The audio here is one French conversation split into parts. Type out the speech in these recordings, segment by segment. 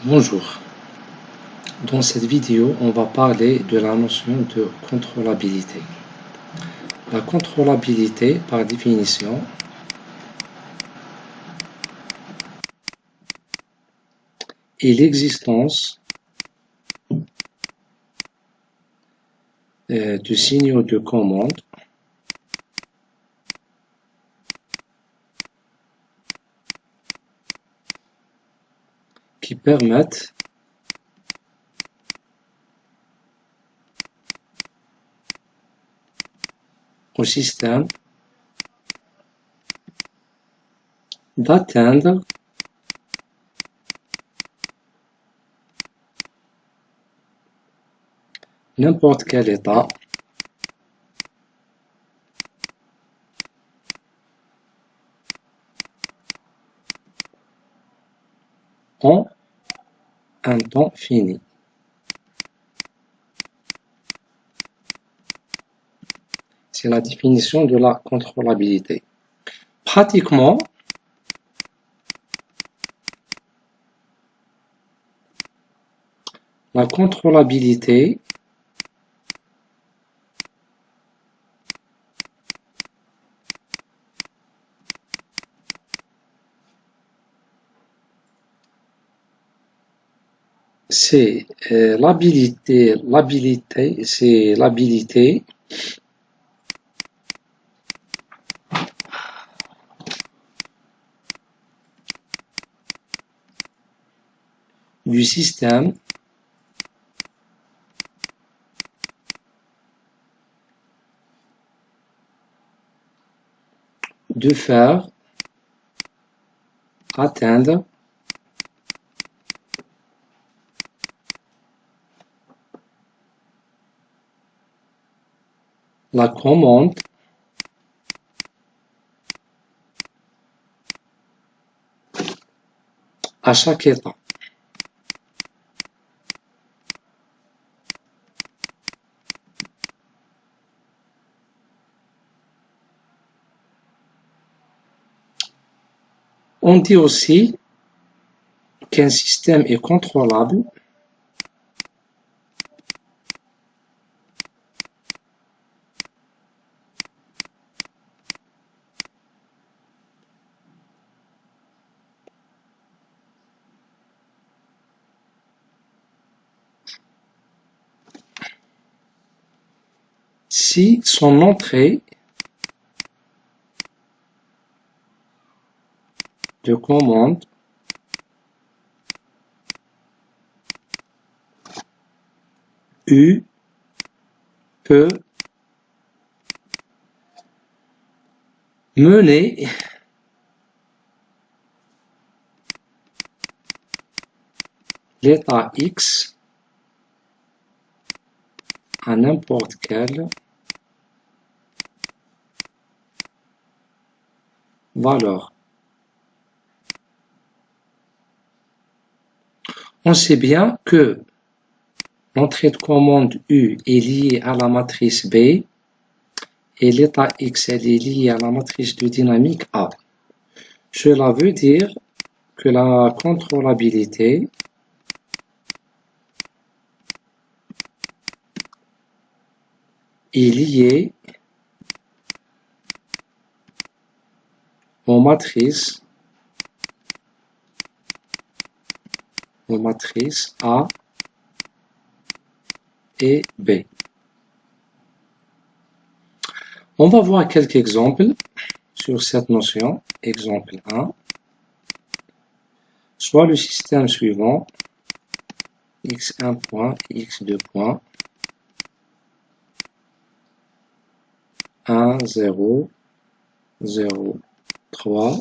Bonjour, dans cette vidéo on va parler de la notion de contrôlabilité. La contrôlabilité par définition est l'existence de signaux de commande qui permettent au système d'atteindre n'importe quel état en un temps fini. C'est la définition de la contrôlabilité. Pratiquement, la contrôlabilité c'est l'habilité du système de faire atteindre la commande à chaque état. On dit aussi qu'un système est contrôlable si son entrée de commande U peut mener l'état X à n'importe quelle valeur. On sait bien que l'entrée de commande U est liée à la matrice B et l'état X elle est lié à la matrice de dynamique A. Cela veut dire que la contrôlabilité est liée aux matrices A et B. On va voir quelques exemples sur cette notion. Exemple 1. Soit le système suivant, x1 point, x2 point, 1, 0, 0, 3,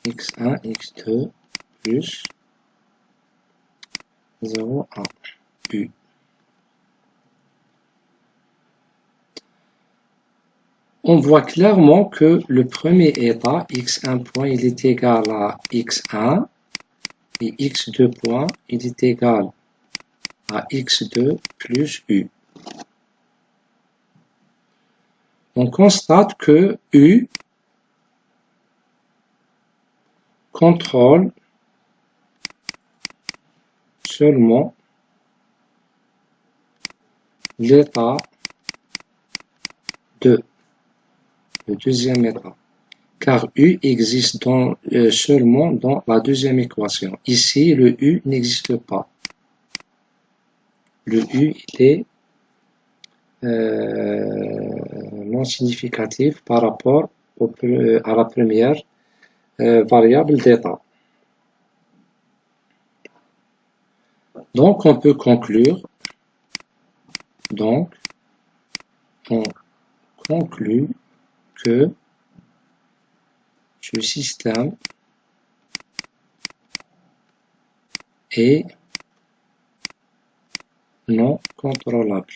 x1, x2, plus 0, 1, u. On voit clairement que le premier état, x1 point, il est égal à x1, et x2 point, il est égal à x2 plus u. On constate que u contrôle seulement l'état de le deuxième état, car U existe seulement dans la deuxième équation. Ici, le U n'existe pas. Le U est non significatif par rapport à la première variable d'état. Donc, on peut conclure, on conclut que ce système est non contrôlable.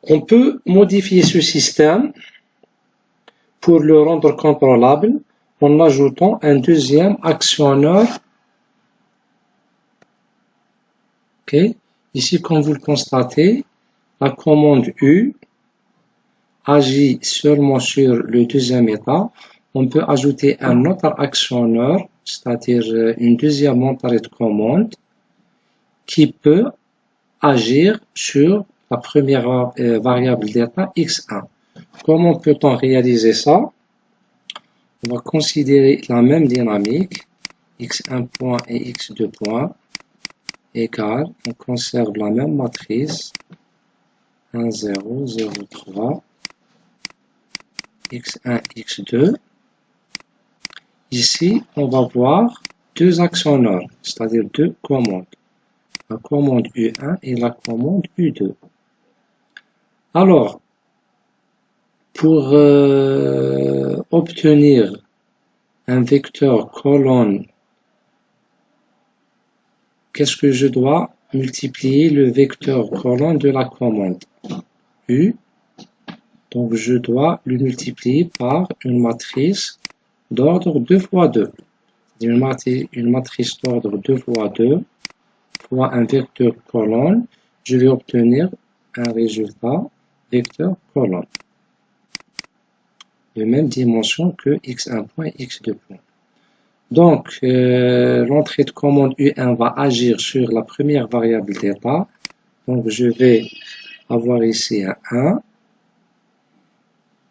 On peut modifier ce système pour le rendre contrôlable en ajoutant un deuxième actionneur. Okay. Ici, comme vous le constatez, la commande U agit seulement sur le deuxième état. On peut ajouter un autre actionneur, c'est-à-dire une deuxième entrée de commande, qui peut agir sur la première variable d'état x1. Comment peut-on réaliser ça? On va considérer la même dynamique, x1 point et x2 point, égale, on conserve la même matrice, 1, 0, 0, 3, x1, x2. Ici, on va voir deux actionneurs, c'est-à-dire deux commandes. La commande U1 et la commande U2. Alors, pour obtenir un vecteur colonne, qu'est-ce que je dois multiplier le vecteur colonne de la commande U? Donc, je dois le multiplier par une matrice d'ordre 2 fois 2. Une matrice d'ordre 2 fois 2 fois un vecteur colonne, je vais obtenir un résultat vecteur colonne de même dimension que x1 point et x2 point. Donc, l'entrée de commande U1 va agir sur la première variable d'état. Donc, je vais avoir ici un 1.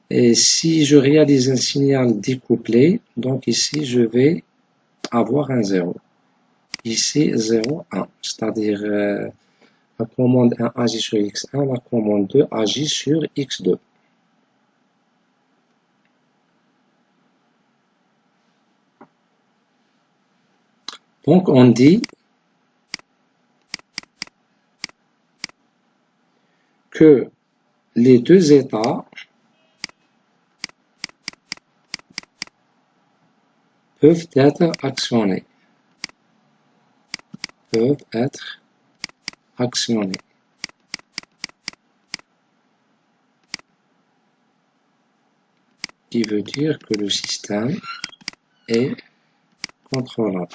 Et si je réalise un signal découplé, donc ici, je vais avoir un 0. Ici, 0, 1. C'est-à-dire, la commande 1 agit sur x1, la commande 2 agit sur x2. Donc, on dit que les deux états peuvent être actionnés. Qui veut dire que le système est contrôlable.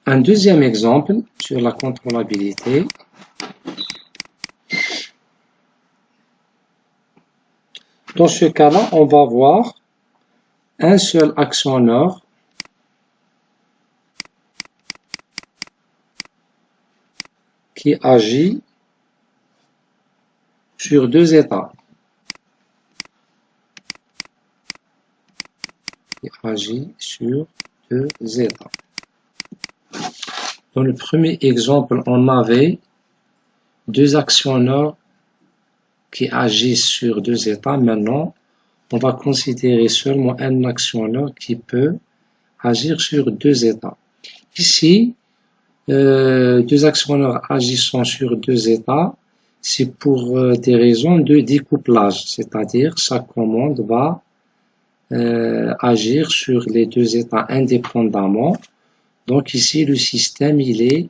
Un deuxième exemple sur la contrôlabilité. Dans ce cas-là, on va voir un seul actionneur qui agit sur deux états. Dans le premier exemple, on avait deux actionneurs qui agissent sur deux états. Maintenant, on va considérer seulement un actionneur qui peut agir sur deux états. Ici, deux actionneurs agissant sur deux états, c'est pour des raisons de découplage, c'est-à-dire chaque commande va agir sur les deux états indépendamment. Donc ici, le système, il est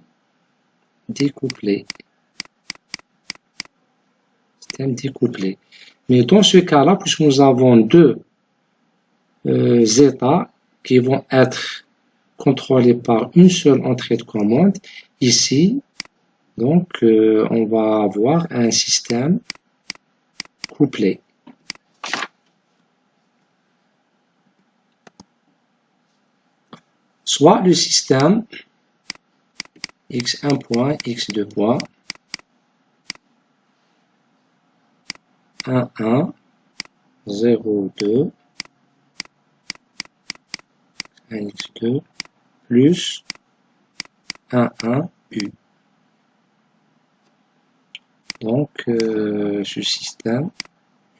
découplé. Mais dans ce cas-là, puisque nous avons deux états qui vont être contrôlés par une seule entrée de commande, ici, Donc, on va avoir un système couplé. Soit le système x1 point, x2 point, 1, 1, 0, 2, 1, x2, plus 1, 1, u. Donc, ce système,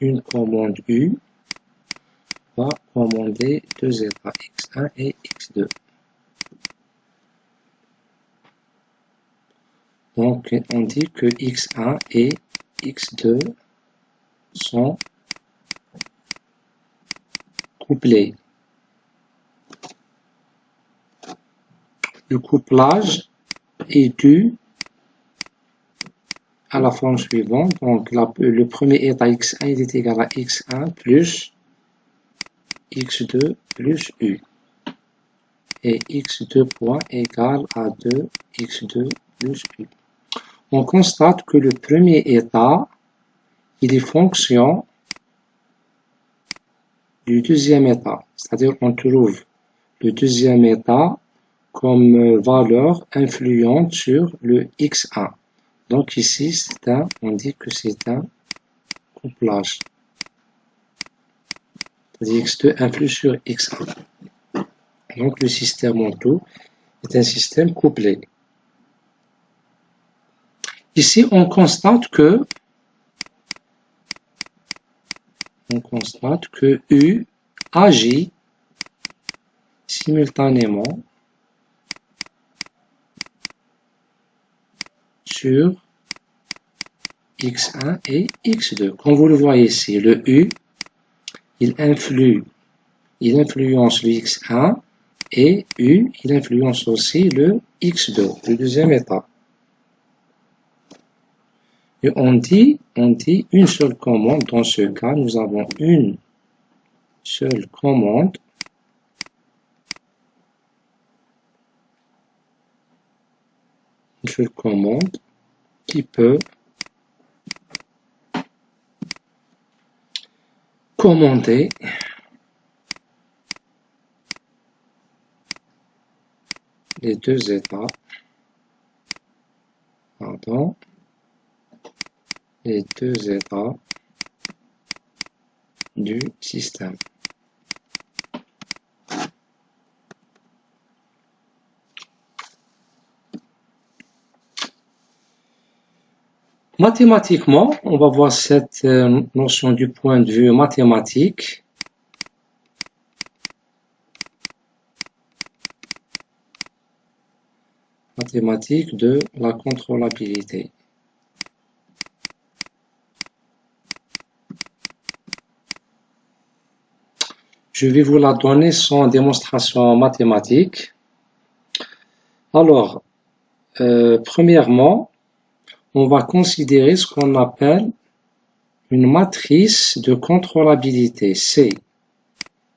une commande u va commander deux états x1 et x2. Donc, on dit que x1 et x2 sont couplés. Le couplage est dû à la forme suivante. Donc, le premier état x1 il est égal à x1 plus x2 plus u. Et x2 point égal à 2 x2 plus u. On constate que le premier état, il est fonction du deuxième état. C'est-à-dire on trouve le deuxième état comme valeur influente sur le x1. Donc ici, on dit que c'est un couplage. C'est-à-dire x2 influe sur x1. Donc le système en tout est un système couplé. Ici, on constate que U agit simultanément sur x1 et x2. Comme vous le voyez ici, le U, il influence le x1 et U, il influence aussi le x2, le deuxième état. Et on dit une seule commande. Dans ce cas, nous avons une seule commande qui peut commander les deux états, les deux états du système. Mathématiquement, on va voir cette notion du point de vue mathématique. Mathématique de la contrôlabilité. Je vais vous la donner sans démonstration mathématique. Alors, premièrement, on va considérer ce qu'on appelle une matrice de contrôlabilité, C.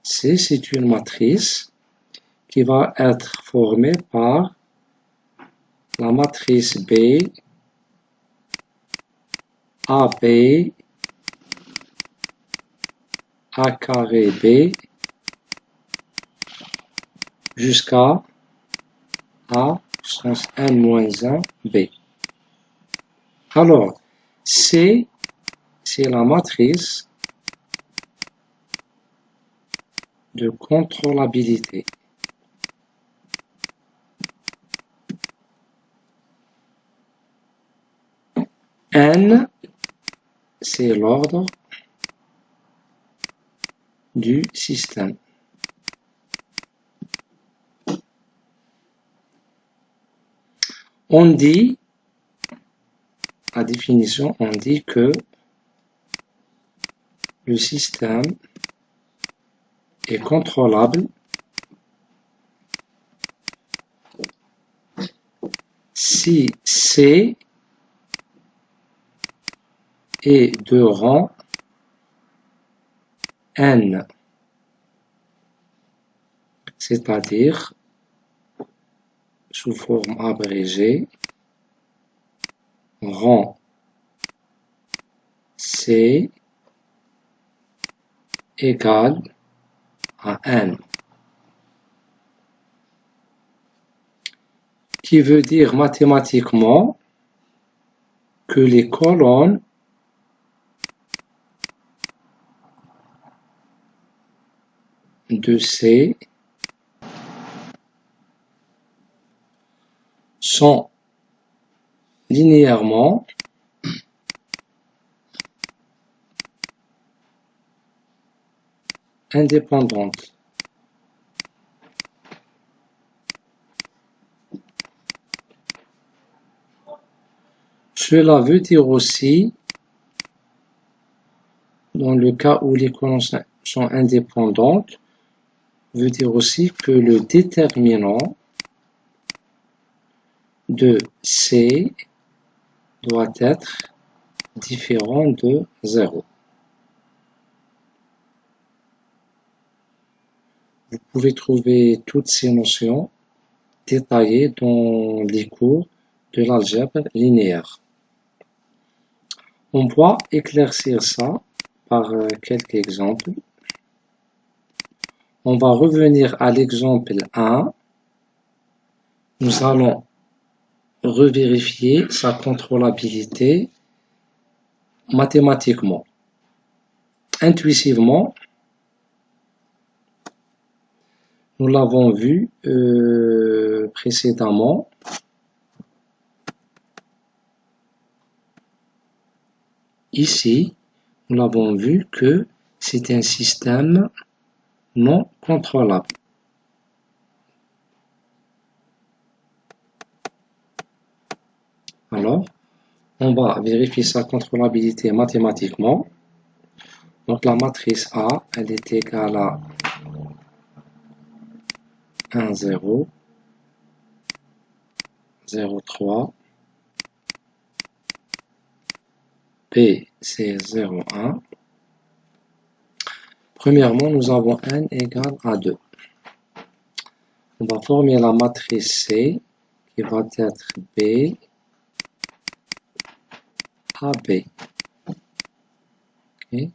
C, c'est une matrice qui va être formée par la matrice B, AB, A carré B, jusqu'à A puissance n-1 B. Alors, C, c'est la matrice de contrôlabilité. N, c'est l'ordre du système. On dit, la définition, on dit que le système est contrôlable si C est de rang n, c'est-à-dire sous forme abrégée rang C égale à n, qui veut dire mathématiquement que les colonnes de C sont linéairement indépendantes. Cela veut dire aussi, dans le cas où les colonnes sont indépendantes, veut dire aussi que le déterminant de C doit être différent de 0. Vous pouvez trouver toutes ces notions détaillées dans les cours de l'algèbre linéaire. On va éclaircir ça par quelques exemples. On va revenir à l'exemple 1. Nous allons revérifier sa contrôlabilité mathématiquement. Intuitivement, nous l'avons vu précédemment. Ici, nous l'avons vu que c'est un système non contrôlable. Alors, on va vérifier sa contrôlabilité mathématiquement. Donc la matrice A, elle est égale à 1, 0, 0, 3. P, c'est 0, 1. Premièrement, nous avons n égale à 2. On va former la matrice C qui va être B, AB. Okay.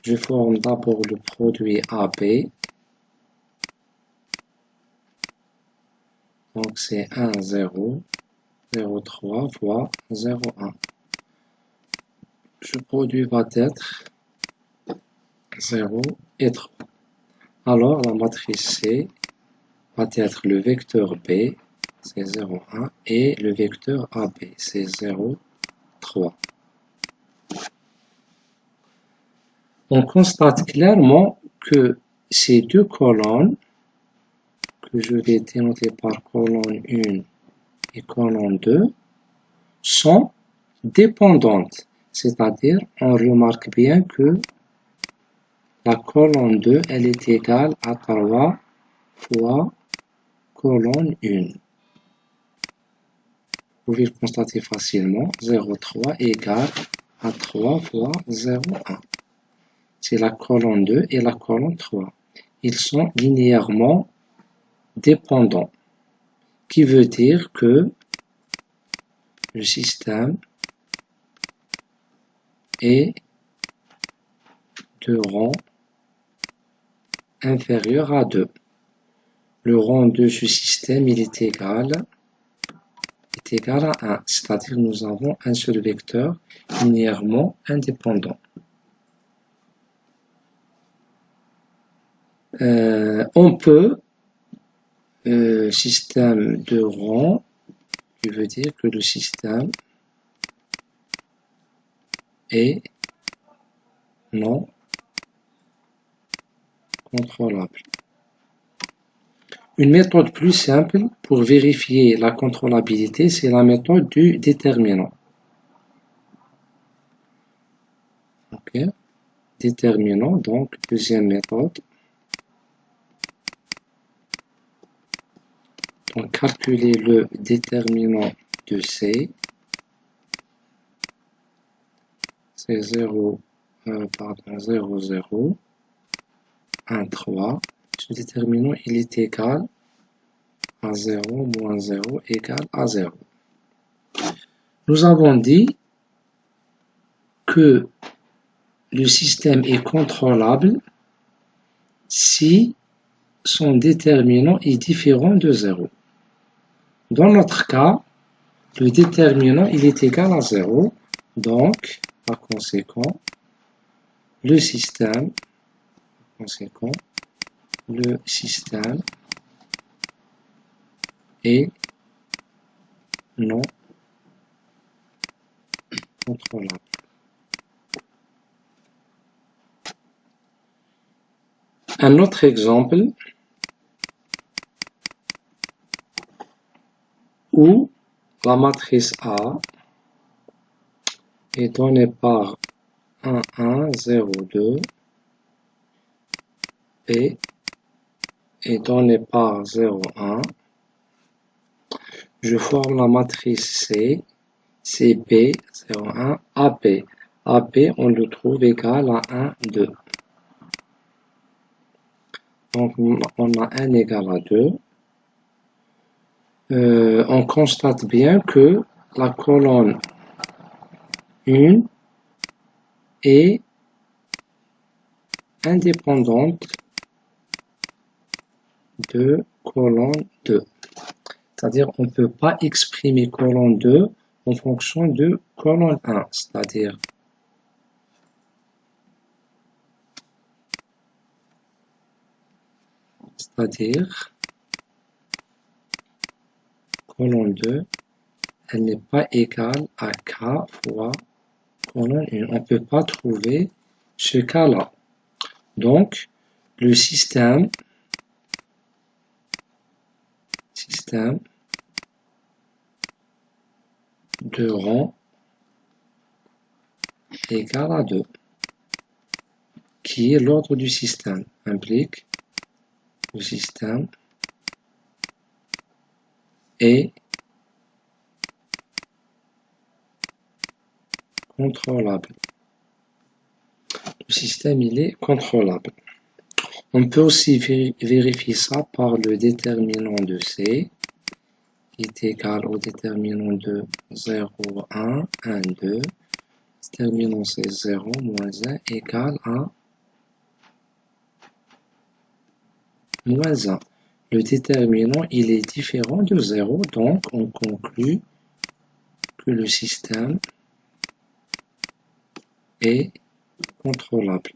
Je forme d'abord le produit AB. Donc c'est 1, 0, 0, 3 fois 0, 1. Ce produit va être 0 et 3. Alors la matrice C va être le vecteur B, c'est 0, 1, et le vecteur AB, c'est 0, 3. On constate clairement que ces deux colonnes, que je vais dénoter par colonne 1 et colonne 2, sont dépendantes. C'est-à-dire, on remarque bien que la colonne 2, elle est égale à 3 fois colonne 1. Vous pouvez le constater facilement. 0,3 égale à 3 fois 0,1. C'est la colonne 2 et la colonne 3. Ils sont linéairement dépendants. Qui veut dire que le système est de rang inférieur à 2. Le rang de ce système, il est égal à 1, c'est-à-dire nous avons un seul vecteur linéairement indépendant. On peut, système de rang, qui veut dire que le système est non contrôlable. Une méthode plus simple pour vérifier la contrôlabilité, c'est la méthode du déterminant. Ok, déterminant, donc deuxième méthode. Donc calculer le déterminant de C. C'est 0, 0, 1, 3. Ce déterminant, il est égal à 0 moins 0 égale à 0. Nous avons dit que le système est contrôlable si son déterminant est différent de 0. Dans notre cas, le déterminant il est égal à 0, donc par conséquent, le système est non contrôlable. Un autre exemple où la matrice A est donnée par 1, 1, 0, 2, B est donnée par 0, 1. Je forme la matrice C, CB, 0, 1, AB. AB, on le trouve égal à 1, 2. Donc, on a 1 égal à 2. On constate bien que la colonne 1 est indépendante de colonne 2. C'est-à-dire on ne peut pas exprimer colonne 2 en fonction de colonne 1. C'est-à-dire colonne 2, elle n'est pas égale à k fois colonne 1. On ne peut pas trouver ce cas-là. Donc, le système de rang égal à 2, qui est l'ordre du système, implique le système est contrôlable. Le système, il est contrôlable. On peut aussi vérifier ça par le déterminant de C, qui est égal au déterminant de 0, 1, 1, 2. Déterminant C 0, moins 1 égale à moins 1. Le déterminant, il est différent de 0, donc on conclut que le système est contrôlable.